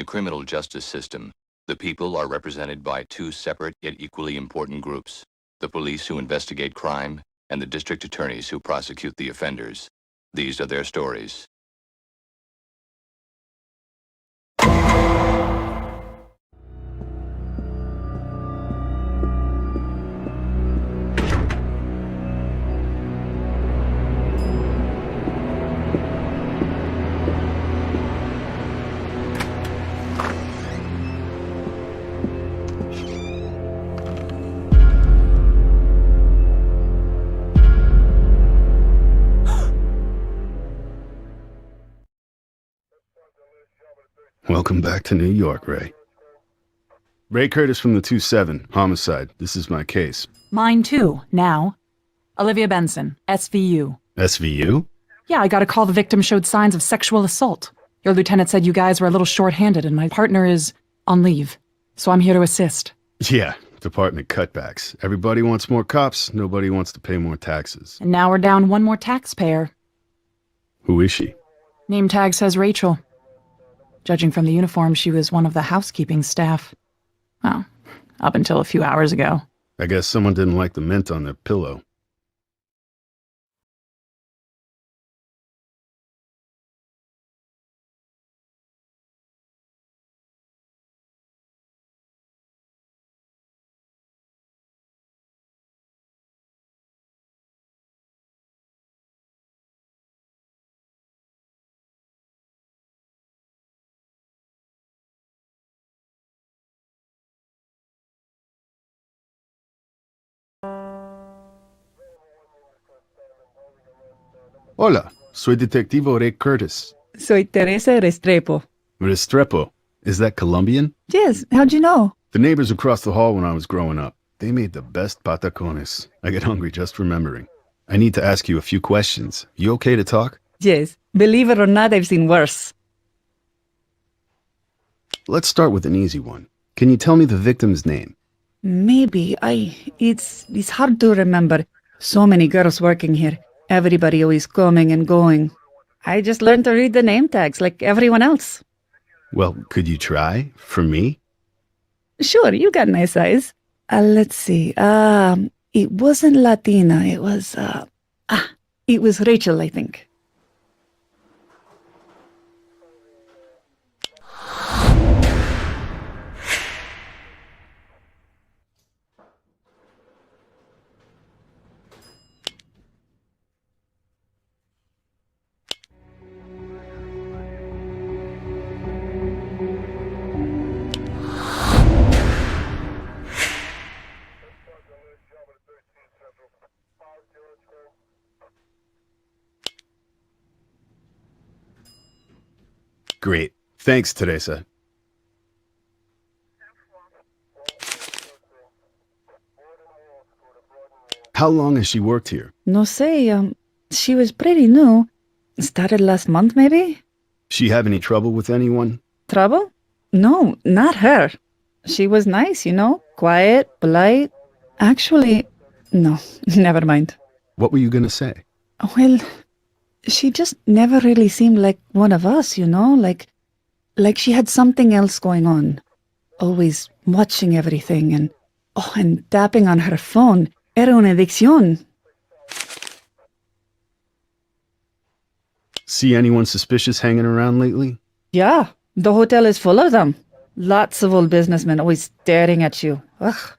the criminal justice system, the people are represented by two separate yet equally important groups: the police who investigate crime and the district attorneys who prosecute the offenders. These are their stories. Welcome back to New York, Ray. Ray Curtis from the 2-7, homicide. This is my case. Mine too, now. Olivia Benson, SVU. SVU? Yeah, I got a call the victim showed signs of sexual assault. Your lieutenant said you guys were a little short-handed and my partner is on leave. So I'm here to assist. Yeah, department cutbacks. Everybody wants more cops, nobody wants to pay more taxes. And now we're down one more taxpayer. Who is she? Name tag says Rachel. Judging from the uniform, she was one of the housekeeping staff. Well, up until a few hours ago. I guess someone didn't like the mint on their pillow. Hola, soy Detectivo Ray Curtis. Soy Teresa Restrepo. Restrepo. Is that Colombian? Yes, how'd you know? The neighbors across the hall when I was growing up. They made the best patacones. I get hungry just remembering. I need to ask you a few questions. You okay to talk? Yes, believe it or not, I've seen worse. Let's start with an easy one. Can you tell me the victim's name? Maybe. It's hard to remember. So many girls working here. Everybody always coming and going. I just learned to read the name tags like everyone else. Well, could you try? For me? Sure, you got nice eyes. Let's see. It wasn't Latina. It was Rachel, I think. Great. Thanks, Teresa. How long has she worked here? No sé, she was pretty new. Started last month, maybe? She have any trouble with anyone? Trouble? No, not her. She was nice, quiet, polite. Actually, no, never mind. What were you gonna say? Well, she just never really seemed like one of us, like she had something else going on. Always watching everything and tapping on her phone. Era una adicción. See anyone suspicious hanging around lately? Yeah, the hotel is full of them. Lots of old businessmen always staring at you. Ugh.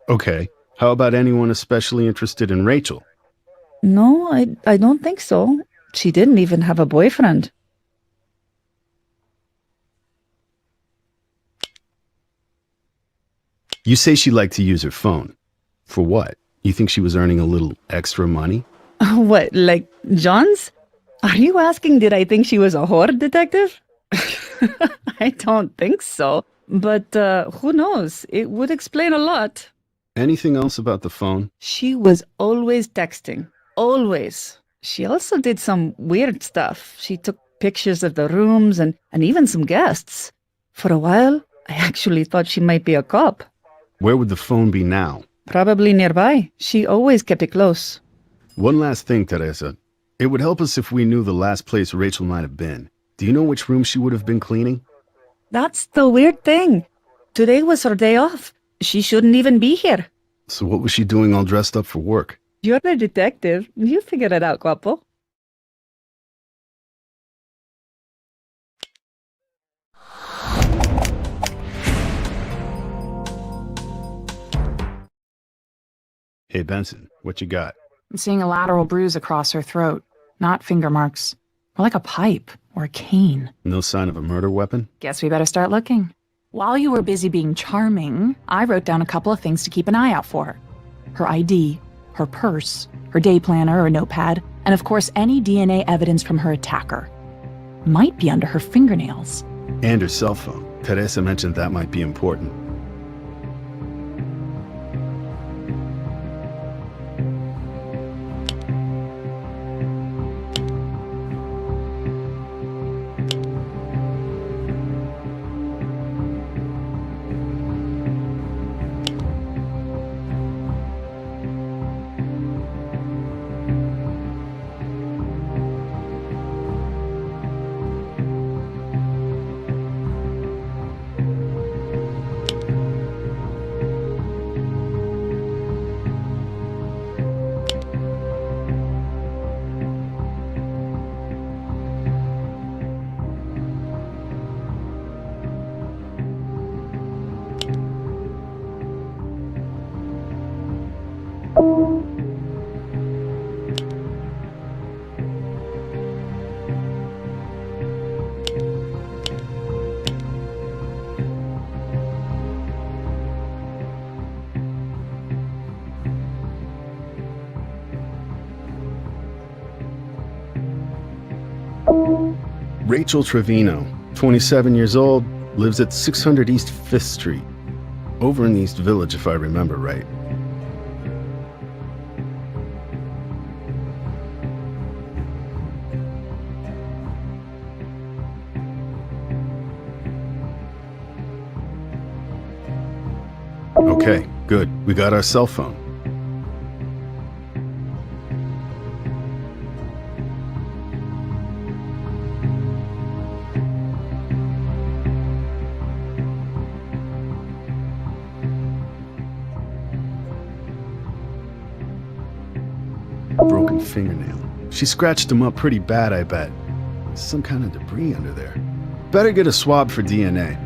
Okay. How about anyone especially interested in Rachel? No, I don't think so. She didn't even have a boyfriend. You say she liked to use her phone. For what? You think she was earning a little extra money? What, like John's? Are you asking did I think she was a whore, detective? I don't think so. But who knows? It would explain a lot. Anything else about the phone? She was always texting. Always. She also did some weird stuff. She took pictures of the rooms and even some guests. For a while, I actually thought she might be a cop. Where would the phone be now? Probably nearby. She always kept it close. One last thing, Teresa. It would help us if we knew the last place Rachel might have been. Do you know which room she would have been cleaning? That's the weird thing. Today was her day off. She shouldn't even be here. So what was she doing all dressed up for work? You're the detective. You figured it out, guapo. Hey, Benson, what you got? I'm seeing a lateral bruise across her throat. Not finger marks. More like a pipe or a cane. No sign of a murder weapon? Guess we better start looking. While you were busy being charming, I wrote down a couple of things to keep an eye out for. Her ID, her purse, her day planner or notepad, and of course any DNA evidence from her attacker. Might be under her fingernails. And her cell phone. Teresa mentioned that might be important. Rachel Trevino, 27 years old, lives at 600 East 5th Street. Over in the East Village, if I remember right. Okay, good. We got our cell phone. Broken fingernail. She scratched him up pretty bad, I bet. Some kind of debris under there. Better get a swab for DNA.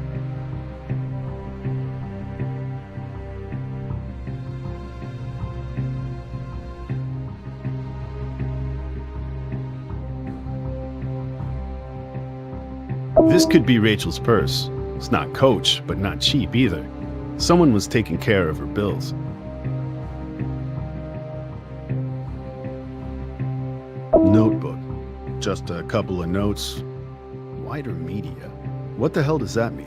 This could be Rachel's purse. It's not Coach, but not cheap either. Someone was taking care of her bills. Notebook. Just a couple of notes. Wider media. What the hell does that mean?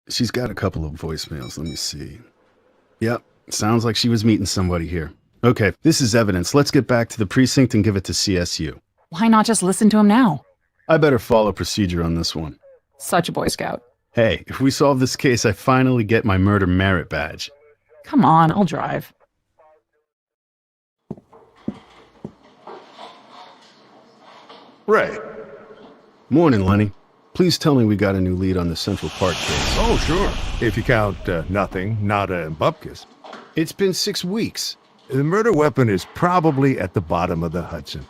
She's got a couple of voicemails. Let me see. Yep, sounds like she was meeting somebody here. Okay, this is evidence. Let's get back to the precinct and give it to CSU. Why not just listen to him now? I better follow procedure on this one. Such a Boy Scout. Hey, if we solve this case, I finally get my murder merit badge. Come on, I'll drive. Ray. Morning, Lenny. Please tell me we got a new lead on the Central Park case. Oh, sure. If you count nothing, nada, and bupkis. It's been 6 weeks. The murder weapon is probably at the bottom of the Hudson.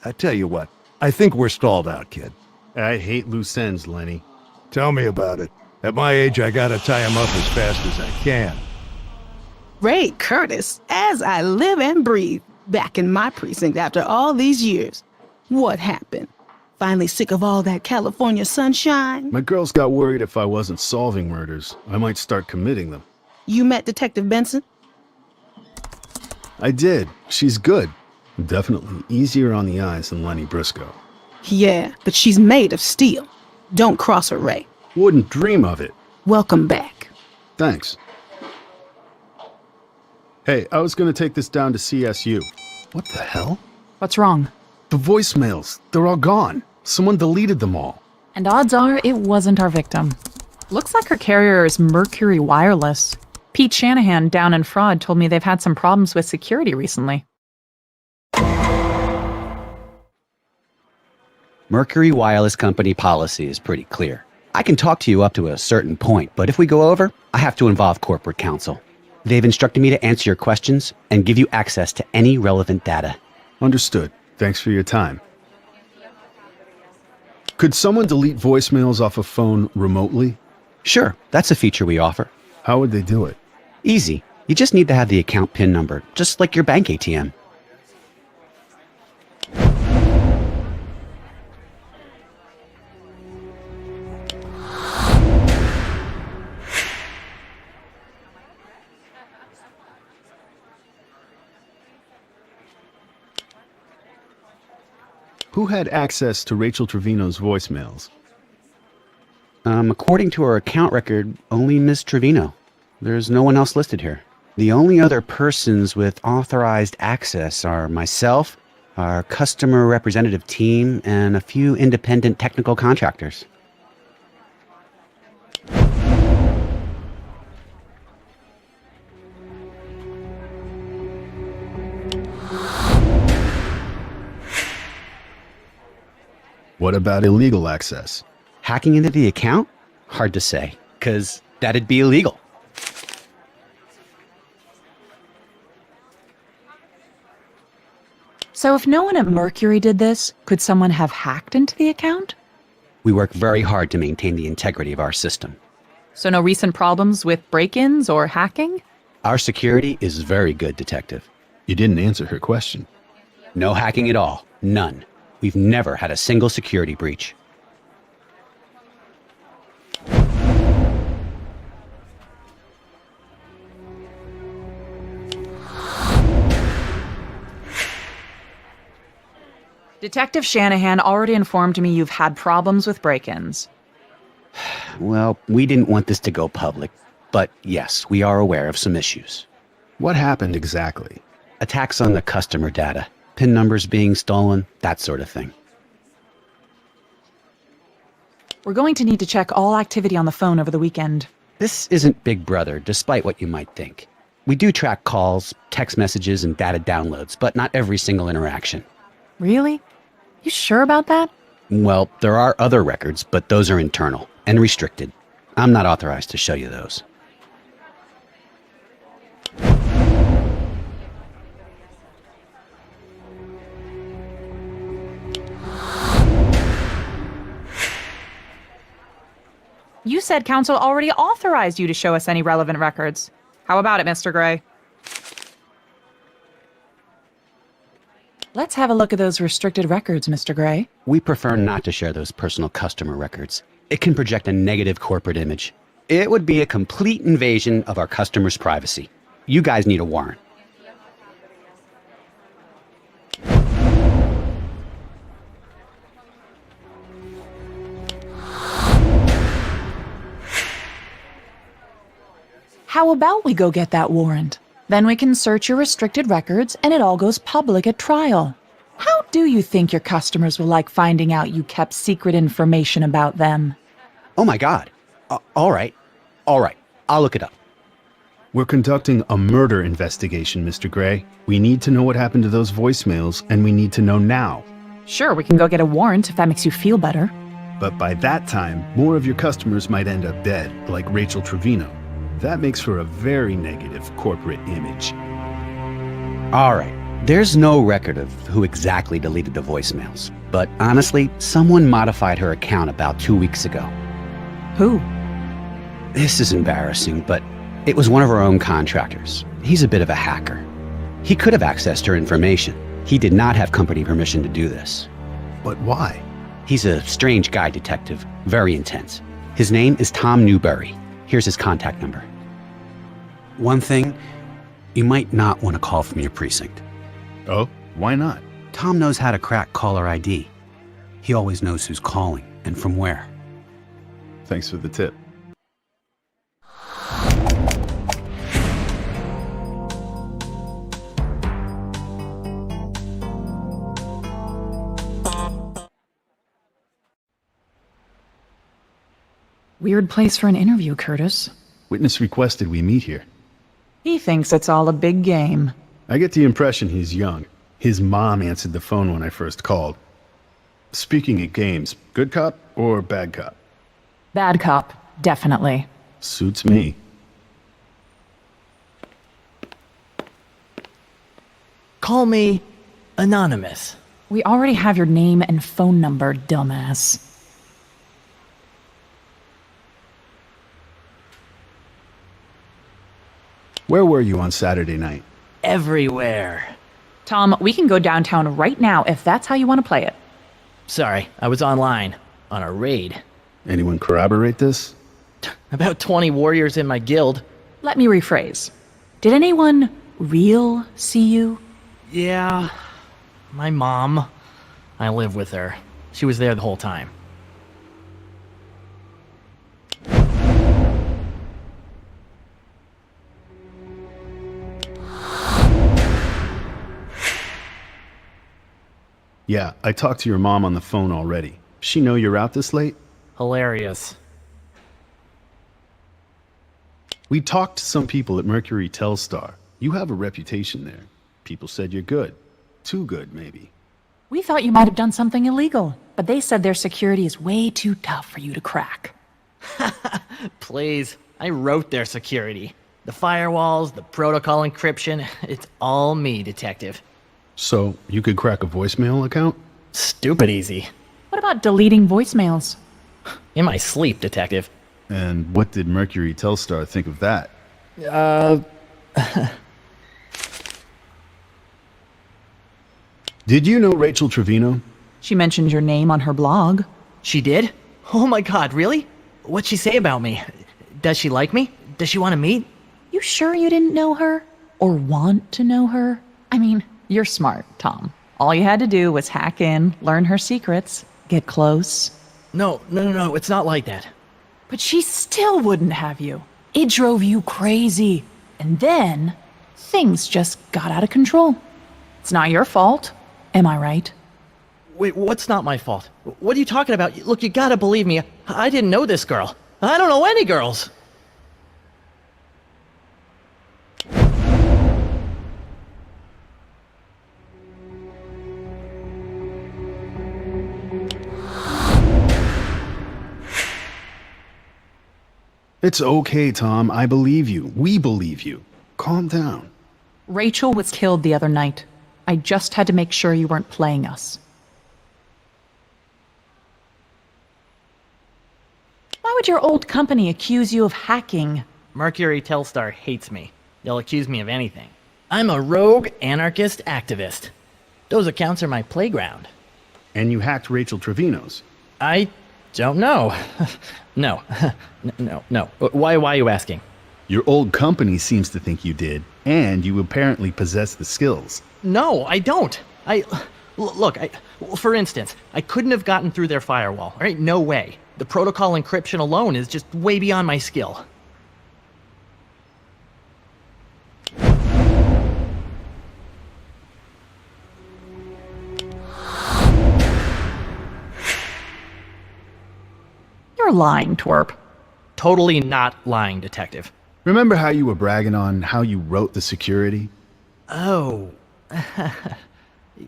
I tell you what, I think we're stalled out, kid. I hate loose ends, Lenny. Tell me about it. At my age, I gotta tie him up as fast as I can. Ray Curtis, as I live and breathe, back in my precinct after all these years. What happened? Finally sick of all that California sunshine? My girls got worried if I wasn't solving murders, I might start committing them. You met Detective Benson? I did. She's good. Definitely easier on the eyes than Lenny Briscoe. Yeah, but she's made of steel. Don't cross her, Ray. Wouldn't dream of it. Welcome back. Thanks. Hey, I was gonna take this down to CSU. What the hell? What's wrong? The voicemails, they're all gone. Someone deleted them all. And odds are it wasn't our victim. Looks like her carrier is Mercury Wireless. Pete Shanahan down in Fraud told me they've had some problems with security recently. Mercury Wireless Company policy is pretty clear. I can talk to you up to a certain point, but if we go over, I have to involve corporate counsel. They've instructed me to answer your questions and give you access to any relevant data. Understood. Thanks for your time. Could someone delete voicemails off a phone remotely? Sure, that's a feature we offer. How would they do it? Easy. You just need to have the account PIN number, just like your bank ATM. Who had access to Rachel Trevino's voicemails? According to our account record, only Ms. Trevino. There's no one else listed here. The only other persons with authorized access are myself, our customer representative team, and a few independent technical contractors. What about illegal access? Hacking into the account? Hard to say, 'cause that'd be illegal. So if no one at Mercury did this, could someone have hacked into the account? We work very hard to maintain the integrity of our system. So no recent problems with break-ins or hacking? Our security is very good, Detective. You didn't answer her question. No hacking at all. None. We've never had a single security breach. Detective Shanahan already informed me you've had problems with break-ins. Well, we didn't want this to go public, but yes, we are aware of some issues. What happened exactly? Attacks on the customer data, PIN numbers being stolen, that sort of thing. We're going to need to check all activity on the phone over the weekend. This isn't Big Brother, despite what you might think. We do track calls, text messages, and data downloads, but not every single interaction. Really? You sure about that? Well, there are other records, but those are internal and restricted. I'm not authorized to show you those. You said counsel already authorized you to show us any relevant records. How about it, Mr. Gray? Let's have a look at those restricted records, Mr. Gray. We prefer not to share those personal customer records. It can project a negative corporate image. It would be a complete invasion of our customers' privacy. You guys need a warrant. How about we go get that warrant? Then we can search your restricted records and it all goes public at trial. How do you think your customers will like finding out you kept secret information about them? Oh my God. All right. I'll look it up. We're conducting a murder investigation, Mr. Gray. We need to know what happened to those voicemails, and we need to know now. Sure, we can go get a warrant if that makes you feel better. But by that time, more of your customers might end up dead, like Rachel Trevino. That makes for a very negative corporate image. All right. There's no record of who exactly deleted the voicemails. But honestly, someone modified her account about 2 weeks ago. Who? This is embarrassing, but it was one of our own contractors. He's a bit of a hacker. He could have accessed her information. He did not have company permission to do this. But why? He's a strange guy, Detective. Very intense. His name is Tom Newberry. Here's his contact number. One thing, you might not want to call from your precinct. Oh, why not? Tom knows how to crack caller ID. He always knows who's calling and from where. Thanks for the tip. Weird place for an interview, Curtis. Witness requested we meet here. He thinks it's all a big game. I get the impression he's young. His mom answered the phone when I first called. Speaking of games, good cop or bad cop? Bad cop, definitely. Suits me. Call me Anonymous. We already have your name and phone number, dumbass. Where were you on Saturday night? Everywhere. Tom, we can go downtown right now if that's how you want to play it. Sorry, I was online. On a raid. Anyone corroborate this? About 20 warriors in my guild. Let me rephrase. Did anyone real see you? Yeah. My mom. I live with her. She was there the whole time. Yeah, I talked to your mom on the phone already. She know you're out this late? Hilarious. We talked to some people at Mercury Telstar. You have a reputation there. People said you're good. Too good, maybe. We thought you might have done something illegal, but they said their security is way too tough for you to crack. Please. I wrote their security. The firewalls, the protocol encryption. It's all me, detective. So, you could crack a voicemail account? Stupid easy. What about deleting voicemails? In my sleep, detective. And what did Mercury Telstar think of that? Did you know Rachel Trevino? She mentioned your name on her blog. She did? Oh my god, really? What'd she say about me? Does she like me? Does she want to meet? You sure you didn't know her? Or want to know her? I mean, you're smart, Tom. All you had to do was hack in, learn her secrets, get close. No, it's not like that. But she still wouldn't have you. It drove you crazy. And then, things just got out of control. It's not your fault. Am I right? Wait, what's not my fault? What are you talking about? Look, you gotta believe me. I didn't know this girl. I don't know any girls. It's okay, Tom. I believe you. We believe you. Calm down. Rachel was killed the other night. I just had to make sure you weren't playing us. Why would your old company accuse you of hacking? Mercury Telstar hates me. They'll accuse me of anything. I'm a rogue anarchist activist. Those accounts are my playground. And you hacked Rachel Trevino's. I don't know. No. No. Why are you asking? Your old company seems to think you did, and you apparently possess the skills. No, I don't. Look, for instance, I couldn't have gotten through their firewall. All right, no way. The protocol encryption alone is just way beyond my skill. You're lying, twerp. Totally not lying, detective. Remember how you were bragging on how you wrote the security? Oh.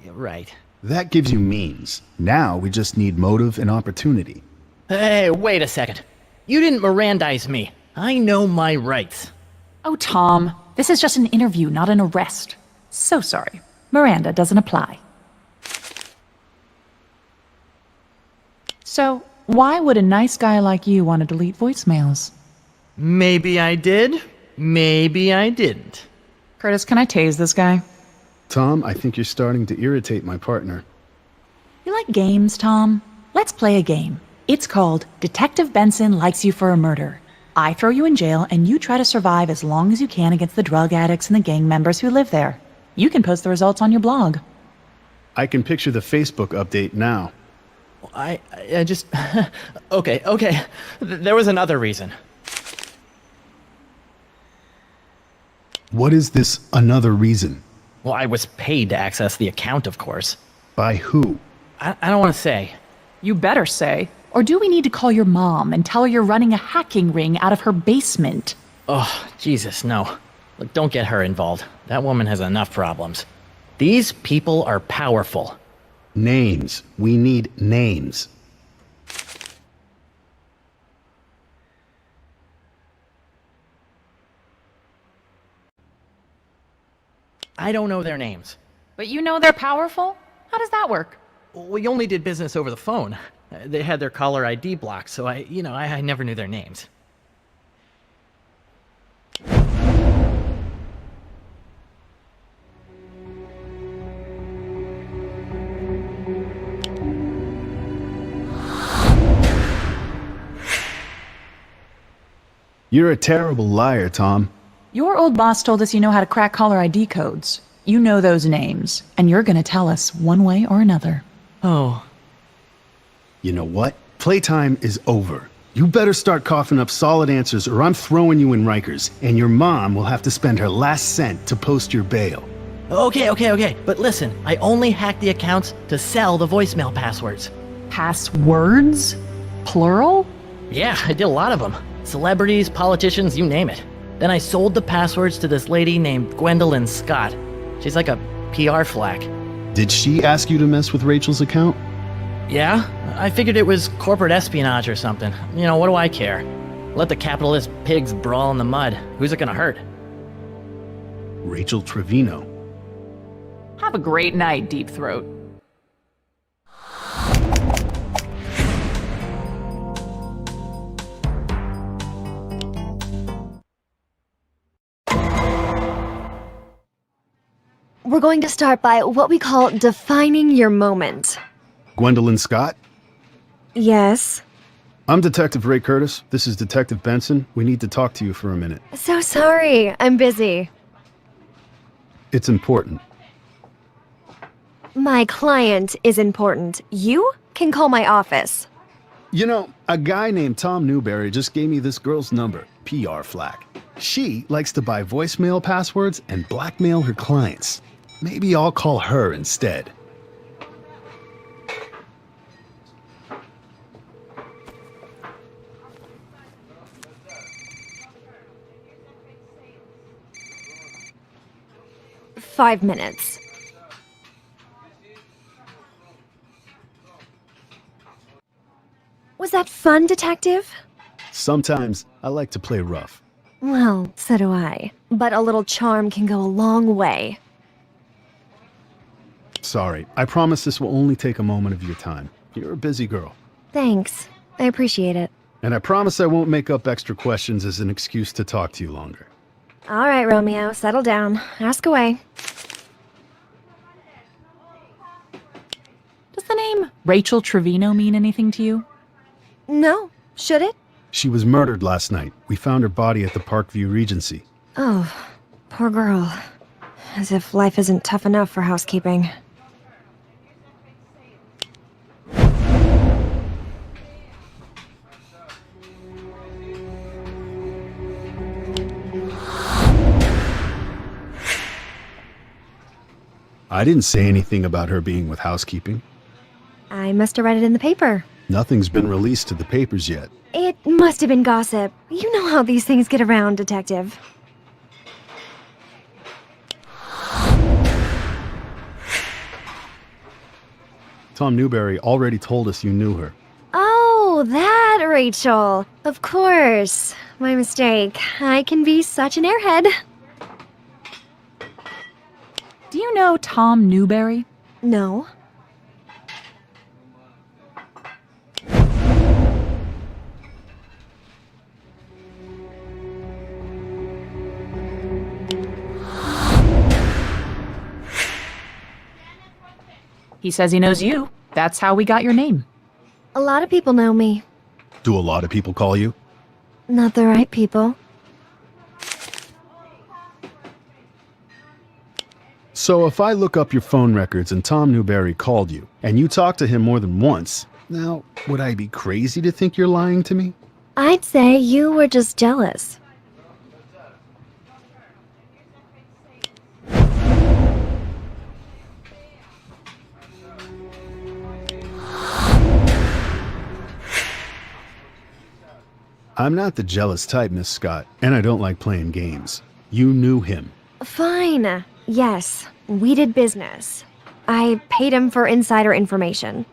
Right. That gives you means. Now we just need motive and opportunity. Hey, wait a second. You didn't Mirandize me. I know my rights. Oh, Tom, this is just an interview, not an arrest. So sorry. Miranda doesn't apply. So, why would a nice guy like you want to delete voicemails? Maybe I did. Maybe I didn't. Curtis, can I tase this guy? Tom, I think you're starting to irritate my partner. You like games, Tom? Let's play a game. It's called Detective Benson Likes You for a Murder. I throw you in jail, and you try to survive as long as you can against the drug addicts and the gang members who live there. You can post the results on your blog. I can picture the Facebook update now. I just... Okay. There was another reason. What is this another reason? Well, I was paid to access the account, of course. By who? I don't want to say. You better say. Or do we need to call your mom and tell her you're running a hacking ring out of her basement? Oh, Jesus, no. Look, don't get her involved. That woman has enough problems. These people are powerful. Names. We need names. I don't know their names. But you know they're powerful? How does that work? We only did business over the phone. They had their caller ID blocked, so I never knew their names. You're a terrible liar, Tom. Your old boss told us you know how to crack caller ID codes. You know those names, and you're gonna tell us one way or another. Oh. You know what? Playtime is over. You better start coughing up solid answers or I'm throwing you in Rikers, and your mom will have to spend her last cent to post your bail. Okay. But listen, I only hacked the accounts to sell the voicemail passwords. Passwords? Plural? Yeah, I did a lot of them. Celebrities, politicians, you name it. Then I sold the passwords to this lady named Gwendolyn Scott. She's like a PR flack. Did she ask you to mess with Rachel's account? Yeah, I figured it was corporate espionage or something. You know, what do I care? Let the capitalist pigs brawl in the mud. Who's it gonna hurt? Rachel Trevino. Have a great night, Deep Throat. We're going to start by what we call defining your moment. Gwendolyn Scott? Yes. I'm Detective Ray Curtis. This is Detective Benson. We need to talk to you for a minute. So sorry, I'm busy. It's important. My client is important. You can call my office. You know, a guy named Tom Newberry just gave me this girl's number, PR flack. She likes to buy voicemail passwords and blackmail her clients. Maybe I'll call her instead. "5 minutes. Was that fun, Detective? Sometimes I like to play rough. Well, so do I. But a little charm can go a long way. Sorry, I promise this will only take a moment of your time. You're a busy girl. Thanks. I appreciate it. And I promise I won't make up extra questions as an excuse to talk to you longer. All right, Romeo, settle down. Ask away. Does the name Rachel Trevino mean anything to you? No. Should it? She was murdered last night. We found her body at the Parkview Regency. Oh, poor girl. As if life isn't tough enough for housekeeping. I didn't say anything about her being with housekeeping. I must have read it in the paper. Nothing's been released to the papers yet. It must have been gossip. You know how these things get around, Detective. Tom Newberry already told us you knew her. Oh, that Rachel. Of course. My mistake. I can be such an airhead. Do you know Tom Newberry? No. He says he knows you. That's how we got your name. A lot of people know me. Do a lot of people call you? Not the right people. So if I look up your phone records and Tom Newberry called you, and you talked to him more than once, now, would I be crazy to think you're lying to me? I'd say you were just jealous. I'm not the jealous type, Miss Scott, and I don't like playing games. You knew him. Fine. Yes, we did business. I paid him for insider information.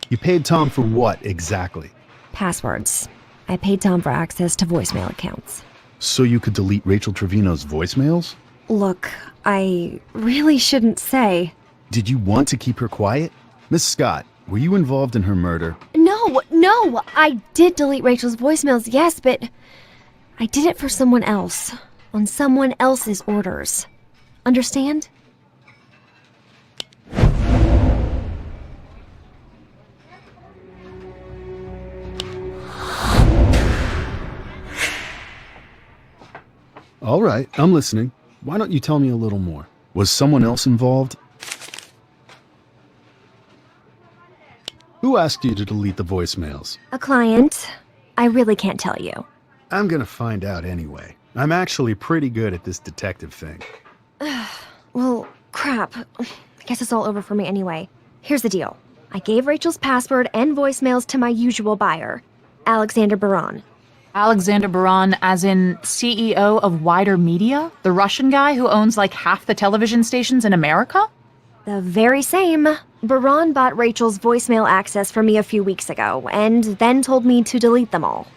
You paid Tom for what, exactly? Passwords. I paid Tom for access to voicemail accounts. So you could delete Rachel Trevino's voicemails? Look, I really shouldn't say. Did you want to keep her quiet? Miss Scott, were you involved in her murder? No, I did delete Rachel's voicemails, yes, but I did it for someone else, on someone else's orders. Understand? All right, I'm listening. Why don't you tell me a little more? Was someone else involved? Who asked you to delete the voicemails? A client. I really can't tell you. I'm gonna find out anyway. I'm actually pretty good at this detective thing. Well, crap. I guess it's all over for me anyway. Here's the deal. I gave Rachel's password and voicemails to my usual buyer, Alexander Baran. Alexander Baran, as in CEO of Wider Media? The Russian guy who owns like half the television stations in America? The very same. Baran bought Rachel's voicemail access for me a few weeks ago, and then told me to delete them all.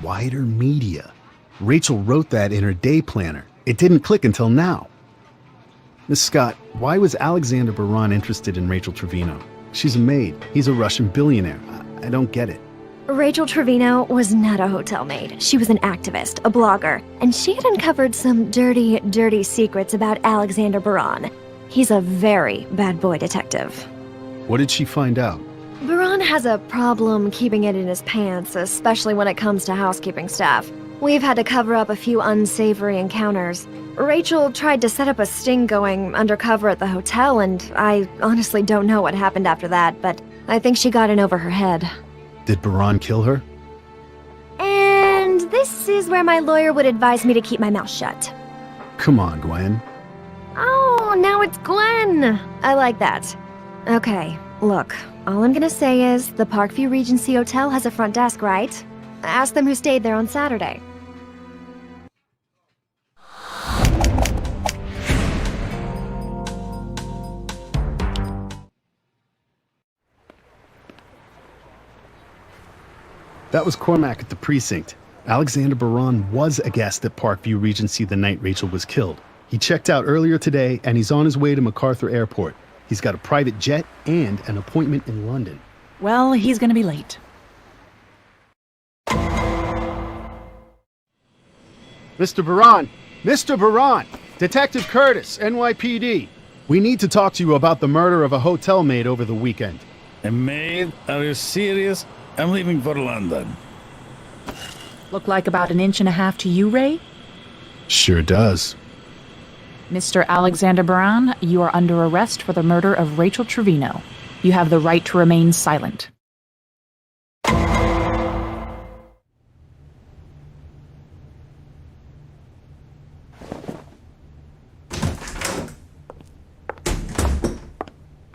Wider Media. Rachel wrote that in her day planner. It didn't click until now. Miss Scott, why was Alexander Baran interested in Rachel Trevino? She's a maid. He's a Russian billionaire. I don't get it. Rachel Trevino was not a hotel maid. She was an activist, a blogger, and she had uncovered some dirty, dirty secrets about Alexander Baran. He's a very bad boy detective. What did she find out? Baran has a problem keeping it in his pants, especially when it comes to housekeeping staff. We've had to cover up a few unsavory encounters. Rachel tried to set up a sting going undercover at the hotel, and I honestly don't know what happened after that, but I think she got in over her head. Did Baran kill her? And this is where my lawyer would advise me to keep my mouth shut. Come on, Gwen. Oh, now it's Glenn. I like that. Okay, look, all I'm gonna say is the Parkview Regency Hotel has a front desk, right? Ask them who stayed there on Saturday. That was Cormac at the precinct. Alexander Baran was a guest at Parkview Regency the night Rachel was killed. He checked out earlier today, and he's on his way to MacArthur Airport. He's got a private jet and an appointment in London. Well, he's gonna be late. Mr. Baran! Mr. Baran! Detective Curtis, NYPD. We need to talk to you about the murder of a hotel maid over the weekend. A maid? Are you serious? I'm leaving for London. Look like about 1.5 inches to you, Ray? Sure does. Mr. Alexander Baran, you are under arrest for the murder of Rachel Trevino. You have the right to remain silent.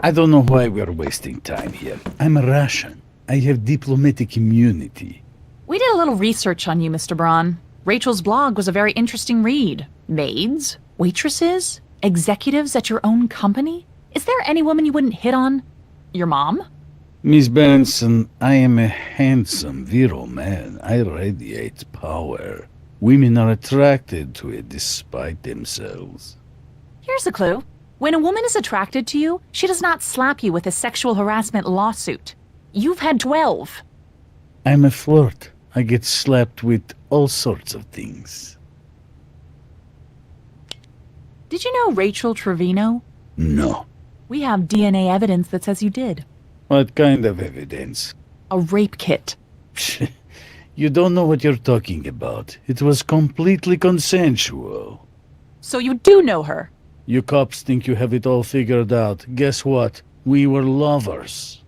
I don't know why we're wasting time here. I'm a Russian. I have diplomatic immunity. We did a little research on you, Mr. Braun. Rachel's blog was a very interesting read. Maids? Waitresses? Executives at your own company? Is there any woman you wouldn't hit on? Your mom? Miss Benson, I am a handsome, virile man. I radiate power. Women are attracted to it despite themselves. Here's a clue. When a woman is attracted to you, she does not slap you with a sexual harassment lawsuit. You've had 12. I'm a flirt. I get slapped with all sorts of things. Did you know Rachel Trevino? No. We have DNA evidence that says you did. What kind of evidence? A rape kit. You don't know what you're talking about. It was completely consensual. So you do know her? You cops think you have it all figured out. Guess what? We were lovers.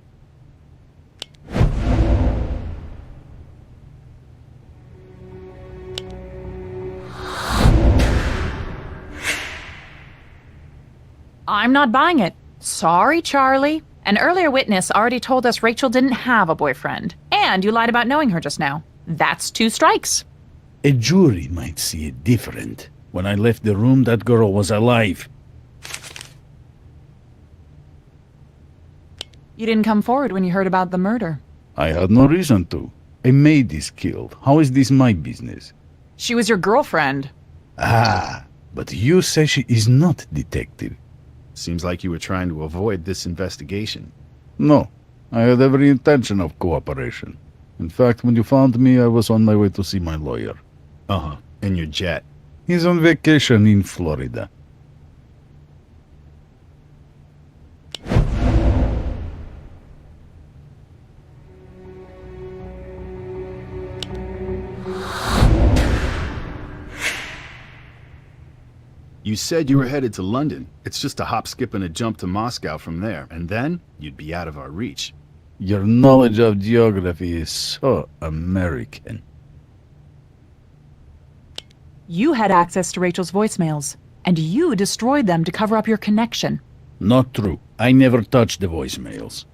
I'm not buying it. Sorry, Charlie. An earlier witness already told us Rachel didn't have a boyfriend. And you lied about knowing her just now. That's 2 strikes. A jury might see it different. When I left the room, that girl was alive. You didn't come forward when you heard about the murder. I had no reason to. A maid is killed. How is this my business? She was your girlfriend. Ah, but you say she is not detective. Seems like you were trying to avoid this investigation. No, I had every intention of cooperation. In fact, when you found me, I was on my way to see my lawyer. Uh-huh. In your jet. He's on vacation in Florida. You said you were headed to London. It's just a hop, skip, and a jump to Moscow from there, and then you'd be out of our reach. Your knowledge of geography is so American. You had access to Rachel's voicemails, and you destroyed them to cover up your connection. Not true. I never touched the voicemails.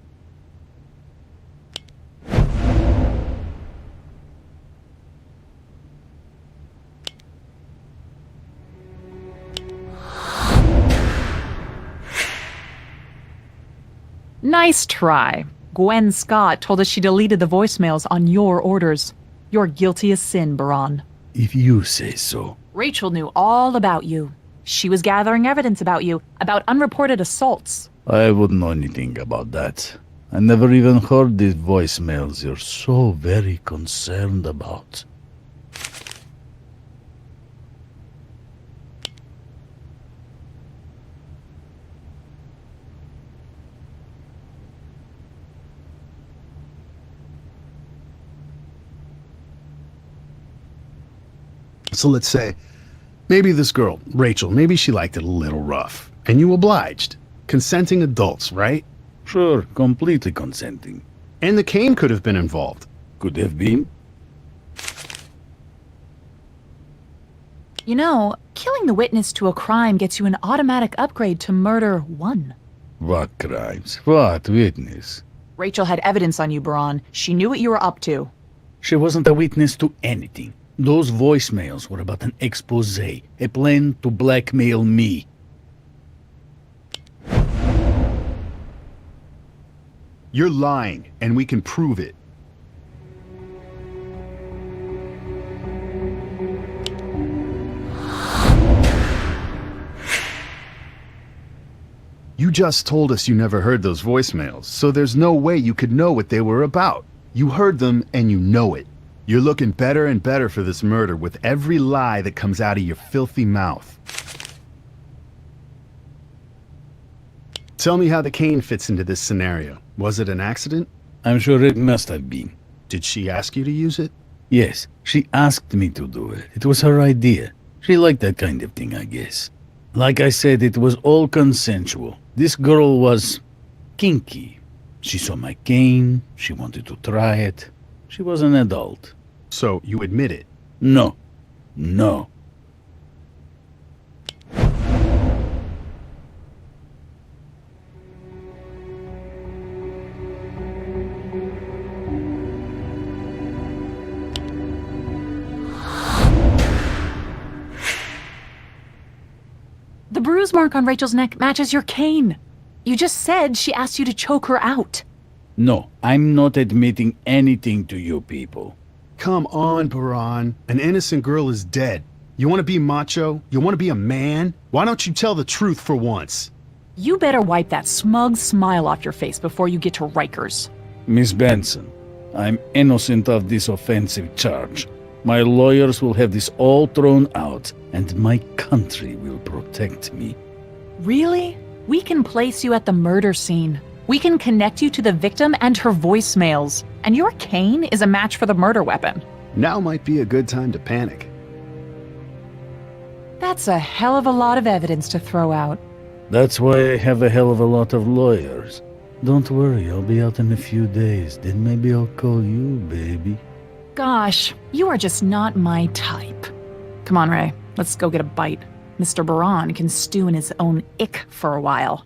Nice try. Gwen Scott told us she deleted the voicemails on your orders. You're guilty as sin, Baron. If you say so. Rachel knew all about you. She was gathering evidence about you, about unreported assaults. I wouldn't know anything about that. I never even heard these voicemails you're so very concerned about. So let's say, maybe this girl, Rachel, maybe she liked it a little rough, and you obliged. Consenting adults, right? Sure, completely consenting. And the cane could have been involved. Could have been. You know, killing the witness to a crime gets you an automatic upgrade to Murder 1. What crimes? What witness? Rachel had evidence on you, Baron. She knew what you were up to. She wasn't a witness to anything. Those voicemails were about an expose, a plan to blackmail me. You're lying, and we can prove it. You just told us you never heard those voicemails, so there's no way you could know what they were about. You heard them, and you know it. You're looking better and better for this murder with every lie that comes out of your filthy mouth. Tell me how the cane fits into this scenario. Was it an accident? I'm sure it must have been. Did she ask you to use it? Yes, she asked me to do it. It was her idea. She liked that kind of thing, I guess. Like I said, it was all consensual. This girl was kinky. She saw my cane. She wanted to try it. She was an adult. So you admit it? No. No. The bruise mark on Rachel's neck matches your cane. You just said she asked you to choke her out. No, I'm not admitting anything to you people. Come on, Baran. An innocent girl is dead. You want to be macho? You want to be a man? Why don't you tell the truth for once? You better wipe that smug smile off your face before you get to Rikers. Miss Benson, I'm innocent of this offensive charge. My lawyers will have this all thrown out, and my country will protect me. Really? We can place you at the murder scene. We can connect you to the victim and her voicemails. And your cane is a match for the murder weapon. Now might be a good time to panic. That's a hell of a lot of evidence to throw out. That's why I have a hell of a lot of lawyers. Don't worry, I'll be out in a few days. Then maybe I'll call you, baby. Gosh, you are just not my type. Come on, Ray. Let's go get a bite. Mr. Baran can stew in his own ick for a while.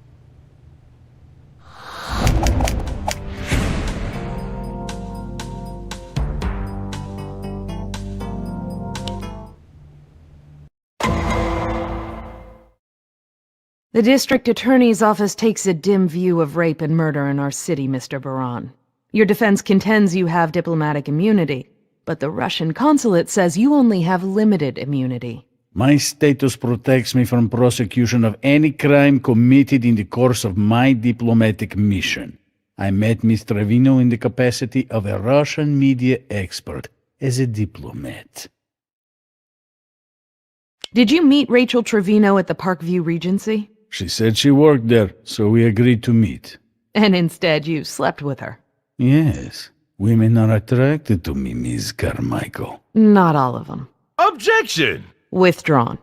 The district attorney's office takes a dim view of rape and murder in our city, Mr. Baran. Your defense contends you have diplomatic immunity, but the Russian consulate says you only have limited immunity. My status protects me from prosecution of any crime committed in the course of my diplomatic mission. I met Miss Trevino in the capacity of a Russian media expert, as a diplomat. Did you meet Rachel Trevino at the Parkview Regency? She said she worked there, so we agreed to meet. And instead you slept with her? Yes, women are attracted to me, Miss Carmichael. Not all of them. Objection! Withdrawn.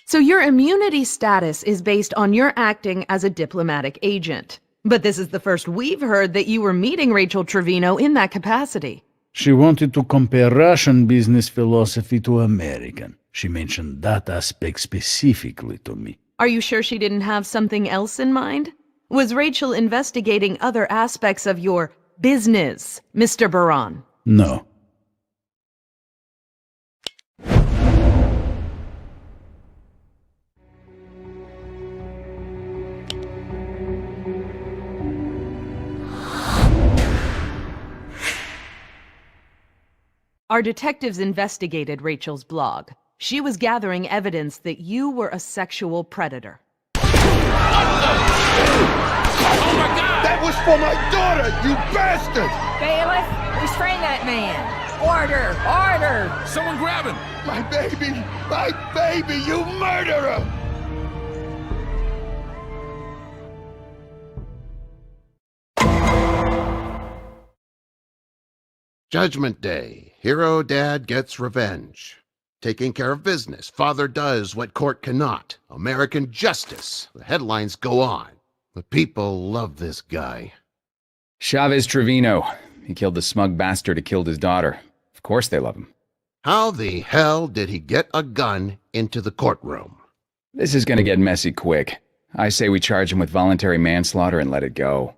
So your immunity status is based on your acting as a diplomatic agent. But this is the first we've heard that you were meeting Rachel Trevino in that capacity. She wanted to compare Russian business philosophy to American. She mentioned that aspect specifically to me. Are you sure she didn't have something else in mind? Was Rachel investigating other aspects of your business, Mr. Baran? No. Our detectives investigated Rachel's blog. She was gathering evidence that you were a sexual predator. That was for my daughter, you bastard! Bailiff, restrain that man! Order! Order! Someone grab him! My baby, you murderer! Judgment Day. Hero dad gets revenge. Taking care of business. Father does what court cannot. American justice. The headlines go on. The people love this guy. Chavez Trevino. He killed the smug bastard who killed his daughter. Of course they love him. How the hell did he get a gun into the courtroom? This is gonna get messy quick. I say we charge him with voluntary manslaughter and let it go.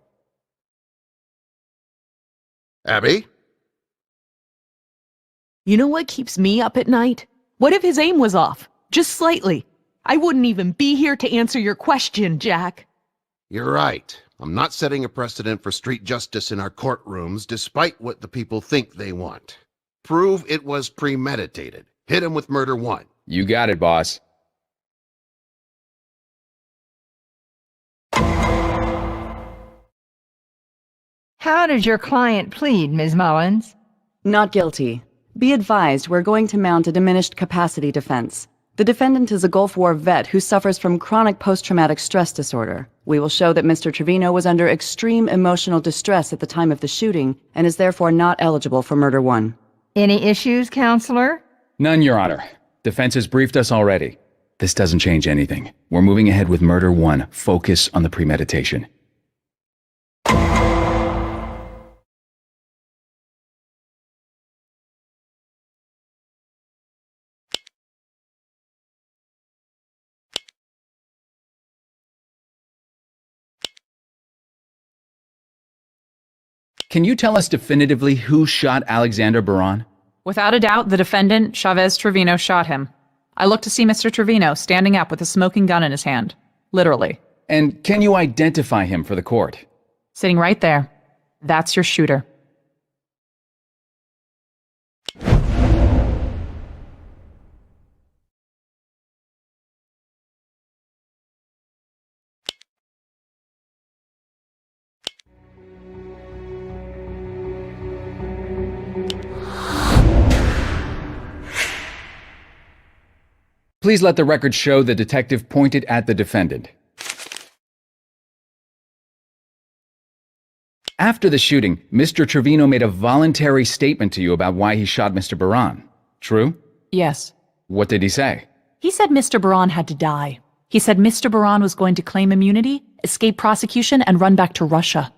Abby? You know what keeps me up at night? What if his aim was off? Just slightly. I wouldn't even be here to answer your question, Jack. You're right. I'm not setting a precedent for street justice in our courtrooms, despite what the people think they want. Prove it was premeditated. Hit him with murder one. You got it, boss. How did your client plead, Ms. Mullins? Not guilty. Be advised, we're going to mount a diminished capacity defense. The defendant is a Gulf War vet who suffers from chronic post-traumatic stress disorder. We will show that Mr. Trevino was under extreme emotional distress at the time of the shooting and is therefore not eligible for murder one. Any issues, counselor? None, Your Honor. Defense has briefed us already. This doesn't change anything. We're moving ahead with murder one. Focus on the premeditation. Can you tell us definitively who shot Alexander Baran? Without a doubt, the defendant, Chavez Trevino, shot him. I looked to see Mr. Trevino standing up with a smoking gun in his hand. Literally. And can you identify him for the court? Sitting right there. That's your shooter. Please let the record show the detective pointed at the defendant. After the shooting, Mr. Trevino made a voluntary statement to you about why he shot Mr. Baran. True? Yes. What did he say? He said Mr. Baran had to die. He said Mr. Baran was going to claim immunity, escape prosecution, and run back to Russia.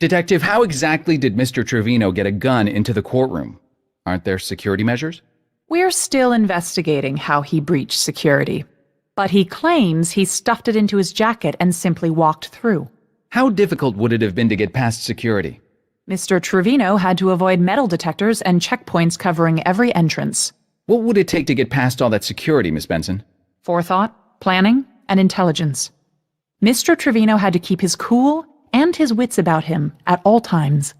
Detective, how exactly did Mr. Trevino get a gun into the courtroom? Aren't there security measures? We're still investigating how he breached security, but he claims he stuffed it into his jacket and simply walked through. How difficult would it have been to get past security? Mr. Trevino had to avoid metal detectors and checkpoints covering every entrance. What would it take to get past all that security, Miss Benson? Forethought, planning, and intelligence. Mr. Trevino had to keep his cool and his wits about him at all times.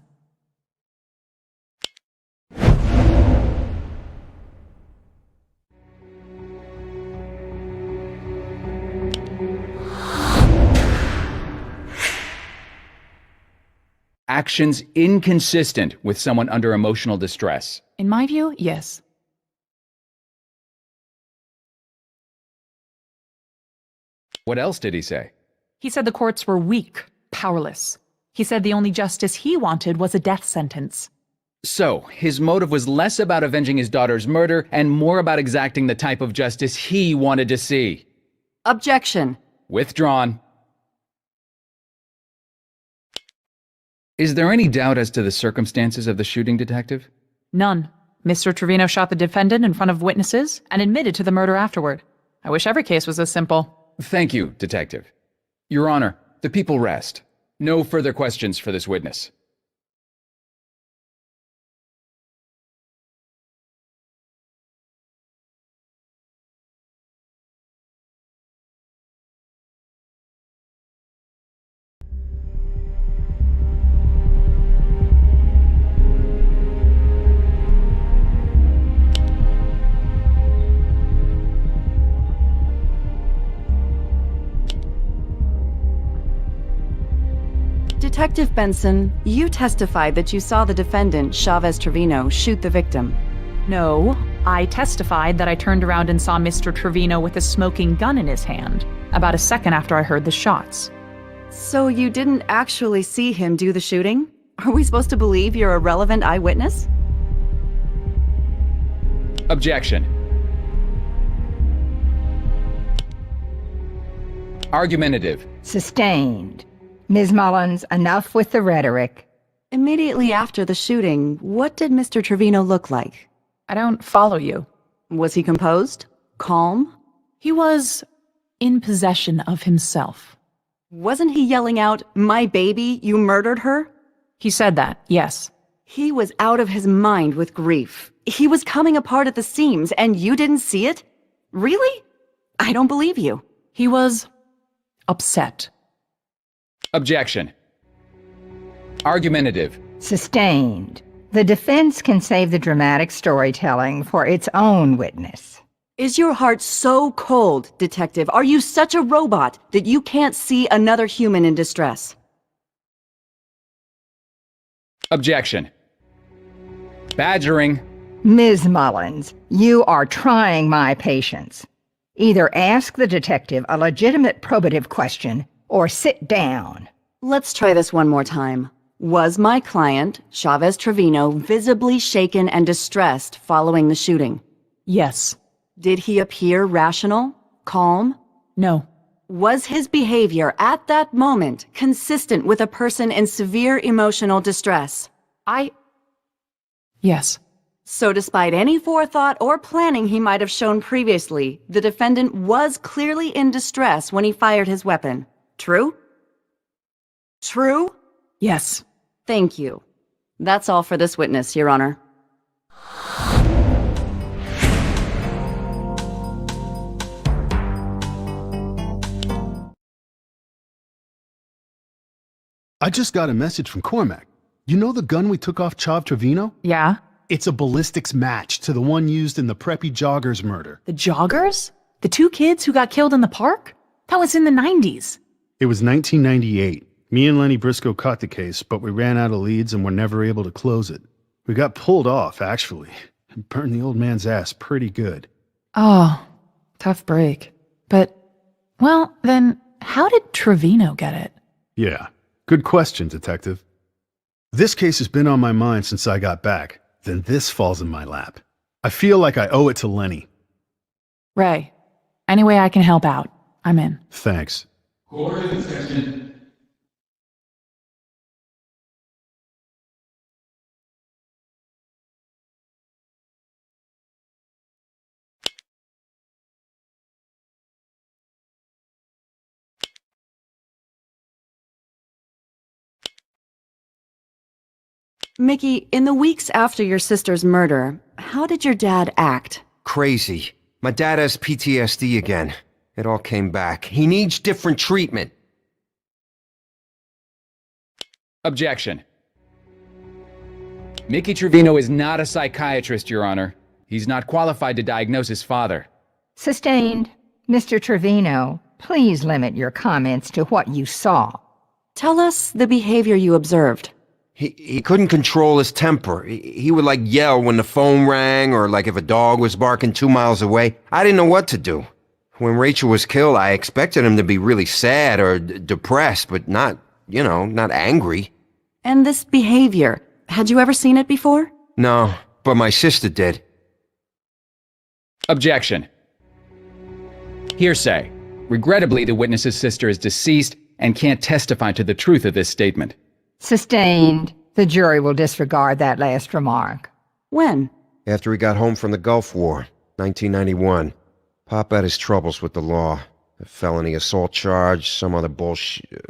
Actions inconsistent with someone under emotional distress. In my view, yes. What else did he say? He said the courts were weak, powerless. He said the only justice he wanted was a death sentence. So, his motive was less about avenging his daughter's murder and more about exacting the type of justice he wanted to see. Objection. Withdrawn. Is there any doubt as to the circumstances of the shooting, Detective? None. Mr. Trevino shot the defendant in front of witnesses and admitted to the murder afterward. I wish every case was as simple. Thank you, Detective. Your Honor, the people rest. No further questions for this witness. Detective Benson, you testified that you saw the defendant, Chavez Trevino, shoot the victim. No, I testified that I turned around and saw Mr. Trevino with a smoking gun in his hand, about a second after I heard the shots. So you didn't actually see him do the shooting? Are we supposed to believe you're a relevant eyewitness? Objection. Argumentative. Sustained. Ms. Mullins, enough with the rhetoric. Immediately after the shooting, what did Mr. Trevino look like? I don't follow you. Was he composed? Calm? He was in possession of himself. Wasn't he yelling out, "My baby, you murdered her"? He said that, yes. He was out of his mind with grief. He was coming apart at the seams, and you didn't see it? Really? I don't believe you. He was upset. Objection. Argumentative. Sustained. The defense can save the dramatic storytelling for its own witness. Is your heart so cold, Detective? Are you such a robot that you can't see another human in distress? Objection. Badgering. Ms. Mullins, you are trying my patience. Either ask the detective a legitimate probative question or sit down. Let's try this one more time. Was my client, Chavez Trevino, visibly shaken and distressed following the shooting? Yes. Did he appear rational? Calm? No. Was his behavior at that moment consistent with a person in severe emotional distress? Yes. So despite any forethought or planning he might have shown previously, the defendant was clearly in distress when he fired his weapon. True? True? Yes. Thank you. That's all for this witness, Your Honor. I just got a message from Cormac. You know the gun we took off Chav Trevino? Yeah? It's a ballistics match to the one used in the preppy joggers murder. The joggers? The two kids who got killed in the park? That was in the 90s. It was 1998. Me and Lenny Briscoe caught the case, but we ran out of leads and were never able to close it. We got pulled off, actually. It burned the old man's ass pretty good. Oh, tough break. But, well, then, how did Trevino get it? Yeah, good question, Detective. This case has been on my mind since I got back. Then this falls in my lap. I feel like I owe it to Lenny. Ray, any way I can help out, I'm in. Thanks. Court is in session. Mickey, in the weeks after your sister's murder, how did your dad act? Crazy. My dad has PTSD again. It all came back. He needs different treatment. Objection. Mickey Trevino is not a psychiatrist, Your Honor. He's not qualified to diagnose his father. Sustained. Mr. Trevino, please limit your comments to what you saw. Tell us the behavior you observed. He couldn't control his temper. He would yell when the phone rang or if a dog was barking 2 miles away. I didn't know what to do. When Rachel was killed, I expected him to be really sad or depressed, but not angry. And this behavior, had you ever seen it before? No, but my sister did. Objection. Hearsay. Regrettably, the witness's sister is deceased and can't testify to the truth of this statement. Sustained. The jury will disregard that last remark. When? After he got home from the Gulf War, 1991. Pop had his troubles with the law. A felony assault charge, some other bullshit,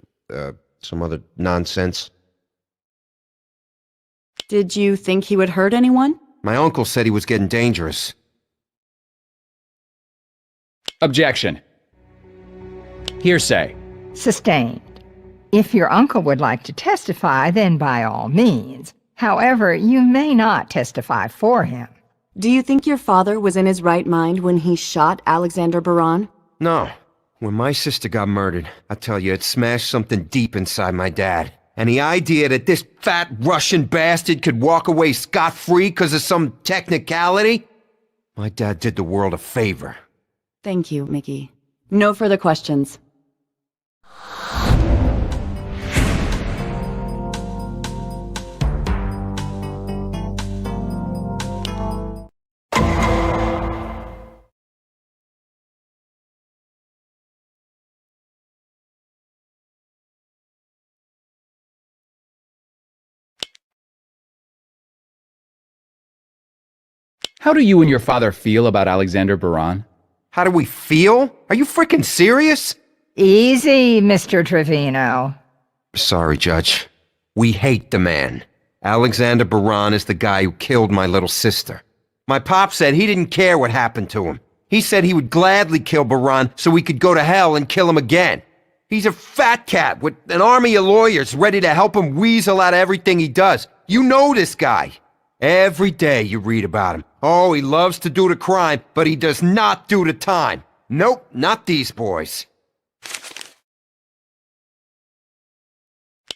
some other nonsense. Did you think he would hurt anyone? My uncle said he was getting dangerous. Objection. Hearsay. Sustained. If your uncle would like to testify, then by all means. However, you may not testify for him. Do you think your father was in his right mind when he shot Alexander Baran? No. When my sister got murdered, I tell you, it smashed something deep inside my dad. And the idea that this fat Russian bastard could walk away scot-free because of some technicality? My dad did the world a favor. Thank you, Mickey. No further questions. How do you and your father feel about Alexander Baran? How do we feel? Are you freaking serious? Easy, Mr. Trevino. Sorry, Judge. We hate the man. Alexander Baran is the guy who killed my little sister. My pop said he didn't care what happened to him. He said he would gladly kill Baran so we could go to hell and kill him again. He's a fat cat with an army of lawyers ready to help him weasel out of everything he does. You know this guy. Every day you read about him. Oh, he loves to do the crime, but he does not do the time. Nope, not these boys.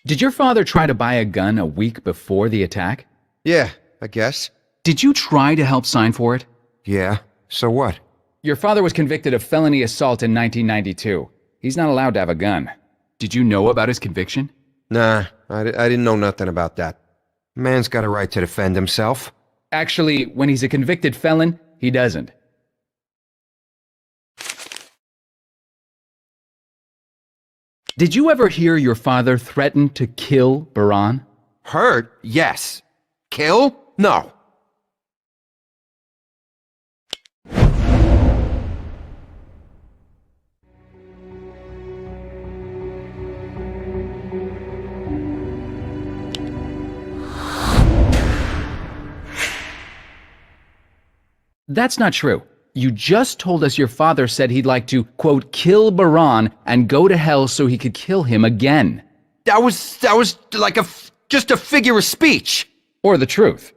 Did your father try to buy a gun a week before the attack? Yeah, I guess. Did you try to help sign for it? Yeah, so what? Your father was convicted of felony assault in 1992. He's not allowed to have a gun. Did you know about his conviction? Nah, I didn't know nothing about that. Man's got a right to defend himself. Actually, when he's a convicted felon, he doesn't. Did you ever hear your father threaten to kill Baran? Hurt? Yes. Kill? No. That's not true. You just told us your father said he'd like to, quote, kill Baran and go to hell so he could kill him again. That was like just a figure of speech. Or the truth.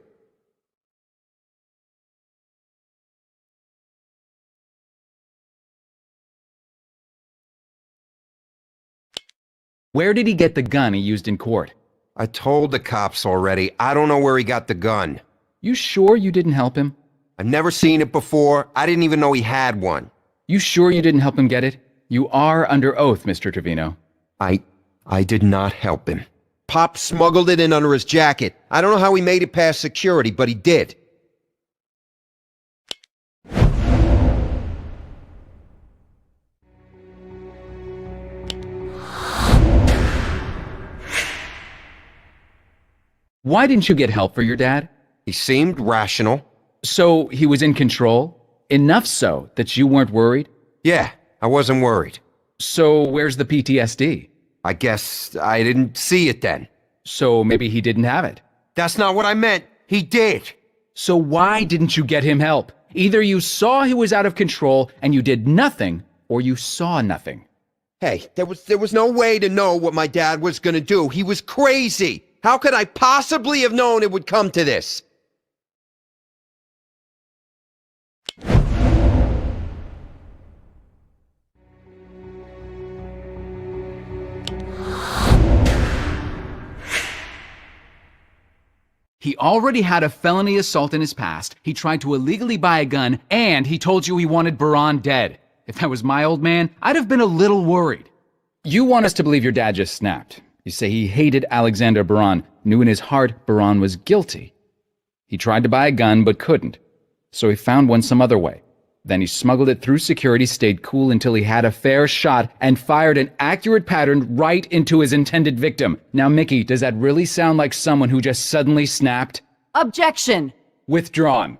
Where did he get the gun he used in court? I told the cops already. I don't know where he got the gun. You sure you didn't help him? I've never seen it before. I didn't even know he had one. You sure you didn't help him get it? You are under oath, Mr. Trevino. I did not help him. Pop smuggled it in under his jacket. I don't know how he made it past security, but he did. Why didn't you get help for your dad? He seemed rational. So he was in control? Enough so that you weren't worried? Yeah, I wasn't worried. So where's the PTSD? I guess I didn't see it then. So maybe he didn't have it. That's not what I meant. He did. So why didn't you get him help? Either you saw he was out of control and you did nothing, or you saw nothing. Hey, there was no way to know what my dad was gonna do. He was crazy. How could I possibly have known it would come to this? He already had a felony assault in his past, he tried to illegally buy a gun, and he told you he wanted Baran dead. If that was my old man, I'd have been a little worried. You want us to believe your dad just snapped. You say he hated Alexander Baran, knew in his heart Baran was guilty. He tried to buy a gun but couldn't, so he found one some other way. Then he smuggled it through security, stayed cool until he had a fair shot, and fired an accurate pattern right into his intended victim. Now, Mickey, does that really sound like someone who just suddenly snapped? Objection! Withdrawn.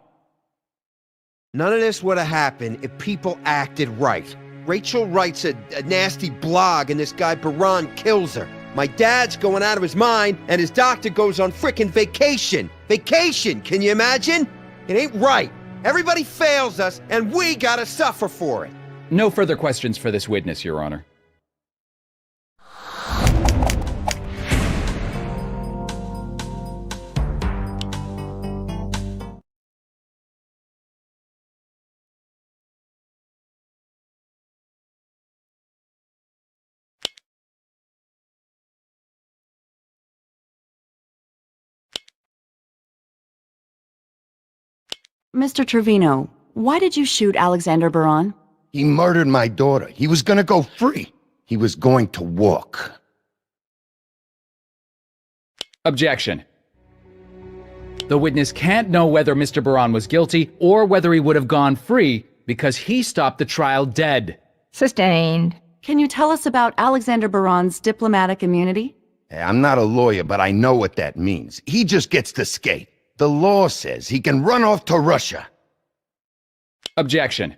None of this would have happened if people acted right. Rachel writes a nasty blog and this guy Baran kills her. My dad's going out of his mind and his doctor goes on frickin' vacation. Vacation, can you imagine? It ain't right. Everybody fails us, and we gotta suffer for it. No further questions for this witness, Your Honor. Mr. Trevino, why did you shoot Alexander Baran? He murdered my daughter. He was gonna go free. He was going to walk. Objection. The witness can't know whether Mr. Baran was guilty or whether he would have gone free because he stopped the trial dead. Sustained. Can you tell us about Alexander Baran's diplomatic immunity? Hey, I'm not a lawyer, but I know what that means. He just gets to skate. The law says he can run off to Russia. Objection.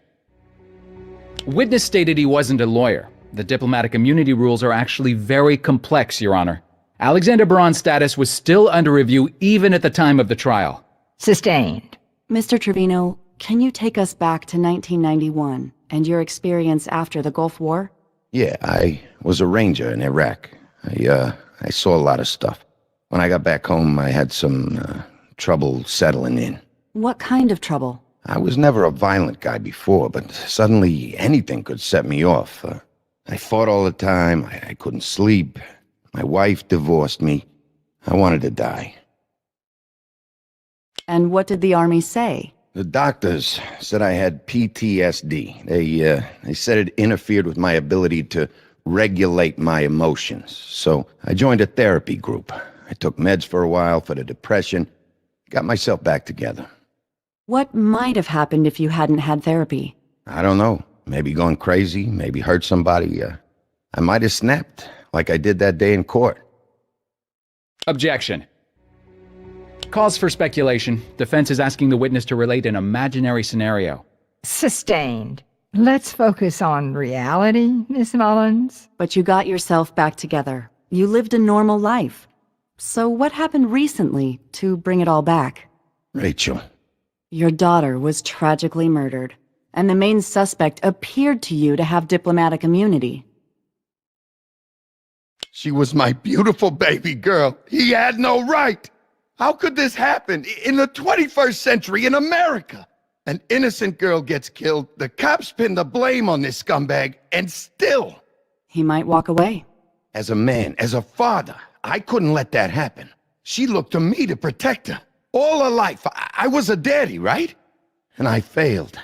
Witness stated he wasn't a lawyer. The diplomatic immunity rules are actually very complex, Your Honor. Alexander Baran's status was still under review even at the time of the trial. Sustained. Mr. Trevino, can you take us back to 1991 and your experience after the Gulf War? Yeah, I was a ranger in Iraq. I saw a lot of stuff. When I got back home, I had some trouble settling in. What kind of trouble? I was never a violent guy before, but suddenly anything could set me off. I fought all the time. I couldn't sleep. My wife divorced me. I wanted to die. And what did the Army say? The doctors said I had PTSD. They said it interfered with my ability to regulate my emotions. So I joined a therapy group. I took meds for a while for the depression. Got myself back together. What might have happened if you hadn't had therapy? I don't know. Maybe gone crazy, maybe hurt somebody. I might have snapped, like I did that day in court. Objection. Cause for speculation. Defense is asking the witness to relate an imaginary scenario. Sustained. Let's focus on reality, Miss Mullins. But you got yourself back together. You lived a normal life. So what happened recently to bring it all back? Rachel. Your daughter was tragically murdered, and the main suspect appeared to you to have diplomatic immunity. She was my beautiful baby girl. He had no right. How could this happen in the 21st century in America? An innocent girl gets killed, the cops pin the blame on this scumbag, and still... He might walk away. As a man, as a father, I couldn't let that happen. She looked to me to protect her. All her life, I was a daddy, right? And I failed.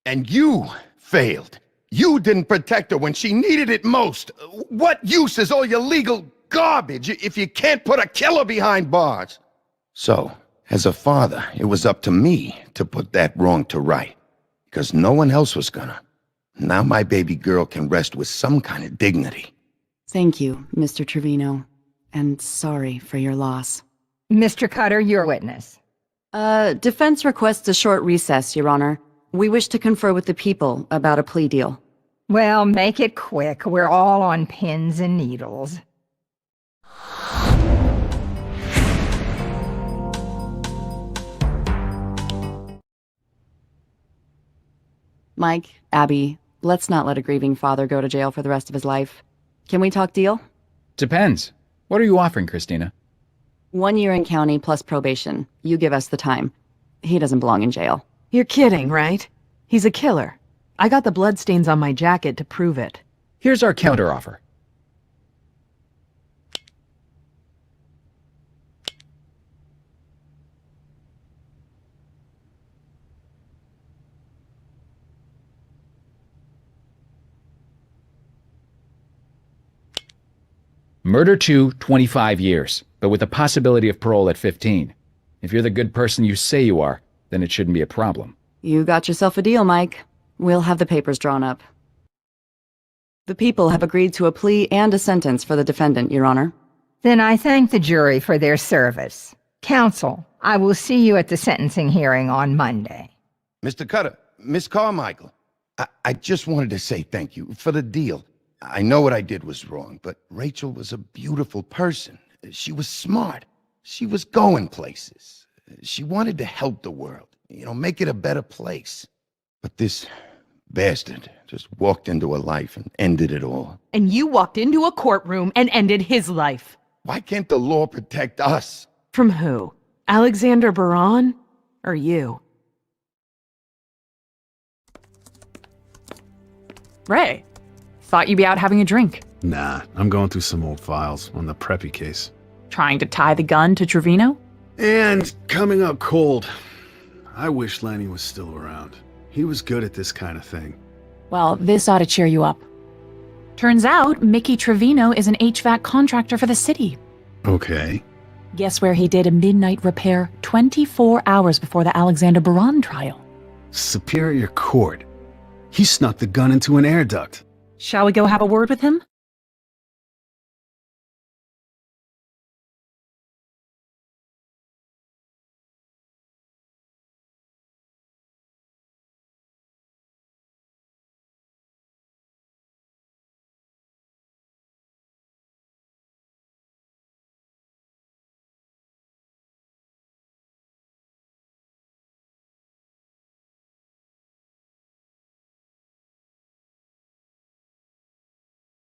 And you failed. You didn't protect her when she needed it most. What use is all your legal garbage if you can't put a killer behind bars? So, as a father, it was up to me to put that wrong to right. Because no one else was gonna. Now my baby girl can rest with some kind of dignity. Thank you, Mr. Trevino. And sorry for your loss. Mr. Cutter, your witness. Defense requests a short recess, Your Honor. We wish to confer with the people about a plea deal. Well, make it quick. We're all on pins and needles. Mike, Abby, let's not let a grieving father go to jail for the rest of his life. Can we talk deal? Depends. What are you offering, Christina? 1 year in county plus probation. You give us the time. He doesn't belong in jail. You're kidding, right? He's a killer. I got the bloodstains on my jacket to prove it. Here's our counteroffer. Murder 2, 25 years, but with a possibility of parole at 15. If you're the good person you say you are, then it shouldn't be a problem. You got yourself a deal, Mike. We'll have the papers drawn up. The people have agreed to a plea and a sentence for the defendant, Your Honor. Then I thank the jury for their service. Counsel, I will see you at the sentencing hearing on Monday. Mr. Cutter, Miss Carmichael, I just wanted to say thank you for the deal. I know what I did was wrong, but Rachel was a beautiful person. She was smart. She was going places. She wanted to help the world, make it a better place. But this bastard just walked into her life and ended it all. And you walked into a courtroom and ended his life. Why can't the law protect us? From who? Alexander Baran? Or you? Ray, thought you'd be out having a drink. Nah, I'm going through some old files on the Preppy case. Trying to tie the gun to Trevino? And coming up cold. I wish Lenny was still around. He was good at this kind of thing. Well, this ought to cheer you up. Turns out Mickey Trevino is an HVAC contractor for the city. Okay. Guess where he did a midnight repair 24 hours before the Alexander Baran trial? Superior Court. He snuck the gun into an air duct. Shall we go have a word with him?